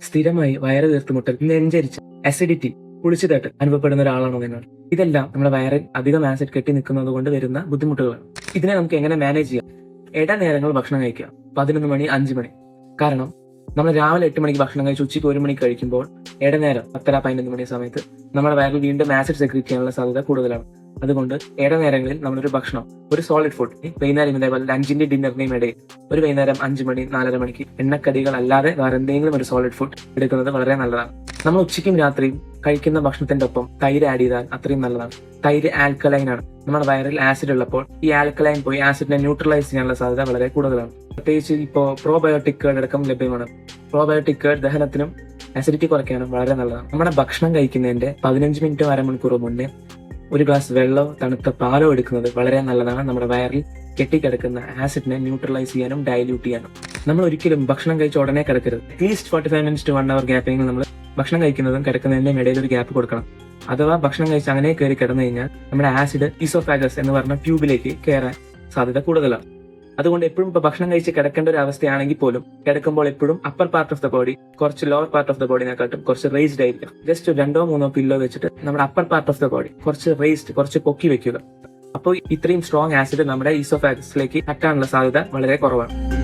സ്ഥിരമായി വയറ് വീർത്തുമുട്ടൽ, നെഞ്ചരിച്ച്, അസിഡിറ്റി, കുളിച്ചുതട്ട് അനുഭവപ്പെടുന്ന ഒരാളാണോ നിങ്ങൾ? ഇതെല്ലാം നമ്മുടെ വയറിൽ അധികം ആസിഡ് കെട്ടി നിൽക്കുന്നത് കൊണ്ട് വരുന്ന ബുദ്ധിമുട്ടുകളാണ്. ഇതിനെ നമുക്ക് എങ്ങനെ മാനേജ് ചെയ്യാം? ഇടനേരങ്ങൾ ഭക്ഷണം കഴിക്കുക. 11 മണി, 5 മണി. കാരണം നമ്മൾ രാവിലെ 8 മണിക്ക് ഭക്ഷണം കഴിച്ച് ഉച്ചയ്ക്ക് 1 മണിക്ക് കഴിക്കുമ്പോൾ ഇടനേരം 10, 11 മണി സമയത്ത് നമ്മുടെ വയറിൽ വീണ്ടും ആസിഡ് സെക്രീറ്റ് ചെയ്യാനുള്ള സാധ്യത കൂടുതലാണ്. അതുകൊണ്ട് ഇടനേരങ്ങളിൽ നമ്മളൊരു ഭക്ഷണം, ഒരു സോളിഡ് ഫുഡ്, വൈകുന്നേരം ഇതേപോലെ ലഞ്ചിന്റെ ഡിന്നറിന്റെയും ഇടയിൽ ഒരു വൈകുന്നേരം 5 മണി, 4:30 മണിക്ക് എണ്ണക്കടികൾ അല്ലാതെ വേറെ എന്തെങ്കിലും ഒരു സോളിഡ് ഫുഡ് എടുക്കുന്നത് വളരെ നല്ലതാണ്. നമ്മൾ ഉച്ചയ്ക്കും രാത്രിയും കഴിക്കുന്ന ഭക്ഷണത്തിന്റെ ഒപ്പം തൈര് ആഡ് ചെയ്താൽ അത്രയും നല്ലതാണ്. തൈര് ആൽക്കലൈൻ ആണ്. നമ്മുടെ വയറിൽ ആസിഡ് ഉള്ളപ്പോൾ ഈ ആൽക്കലൈൻ പോയി ആസിഡിനെ ന്യൂട്രലൈസ് ചെയ്യാനുള്ള സാധ്യത വളരെ കൂടുതലാണ്. പ്രത്യേകിച്ച് ഇപ്പോൾ പ്രോബയോട്ടിക് കേർഡ് അടക്കം ലഭ്യമാണ്. പ്രോബയോട്ടിക് കേർഡ് ദഹനത്തിനും ആസിഡിറ്റി കുറയ്ക്കാനും വളരെ നല്ലതാണ്. നമ്മുടെ ഭക്ഷണം കഴിക്കുന്നതിന്റെ 15 മിനിറ്റോ അരമണിക്കൂറോ മുന്നേ ഒരു ഗ്ലാസ് വെള്ളമോ തണുത്ത പാലോ എടുക്കുന്നത് വളരെ നല്ലതാണ്. നമ്മുടെ വയറിൽ കെട്ടിക്കിടക്കുന്ന ആസിഡിനെ ന്യൂട്രലൈസ് ചെയ്യാനും ഡൈല്യൂട്ട് ചെയ്യാനും. നമ്മൾ ഒരിക്കലും ഭക്ഷണം കഴിച്ച ഉടനെ കിടക്കരുത്. അറ്റ്ലീസ്റ്റ് 45 മിനിറ്റ്സ് ടു 1 hour ഗ്യാപ്പെങ്കിലും നമ്മൾ ഭക്ഷണം കഴിക്കുന്നതും കിടക്കുന്നതിന്റെയും ഇടയിൽ ഒരു ഗ്യാപ്പ് കൊടുക്കണം. അഥവാ ഭക്ഷണം കഴിച്ച് അങ്ങനെ കയറി കിടന്നു കഴിഞ്ഞാൽ നമ്മുടെ ആസിഡ് ഈസോഫാഗസ് എന്ന് പറഞ്ഞ ട്യൂബിലേക്ക് കയറാൻ സാധ്യത കൂടുതലാണ്. അതുകൊണ്ട് എപ്പോഴും ഇപ്പൊ ഭക്ഷണം കഴിച്ച് കിടക്കേണ്ട ഒരു അവസ്ഥയാണെങ്കിൽ പോലും കിടക്കുമ്പോൾ എപ്പോഴും upper part of the body കുറച്ച് ലോവർ പാർട്ട് ഓഫ് ദ ബോഡിനെക്കാട്ടും കുറച്ച് റേസ്ഡ് ആയിരിക്കും. ജസ്റ്റ് 2-3 പില്ലോ വെച്ചിട്ട് നമ്മുടെ upper part of the body കുറച്ച് റേസ്ഡ്, കുറച്ച് പൊക്കി വെക്കുക. അപ്പോൾ ഇത്രയും സ്ട്രോങ് ആസിഡ് നമ്മുടെ ഈസോഫാഗസിലേക്ക് തട്ടാനുള്ള സാധ്യത വളരെ കുറവാണ്.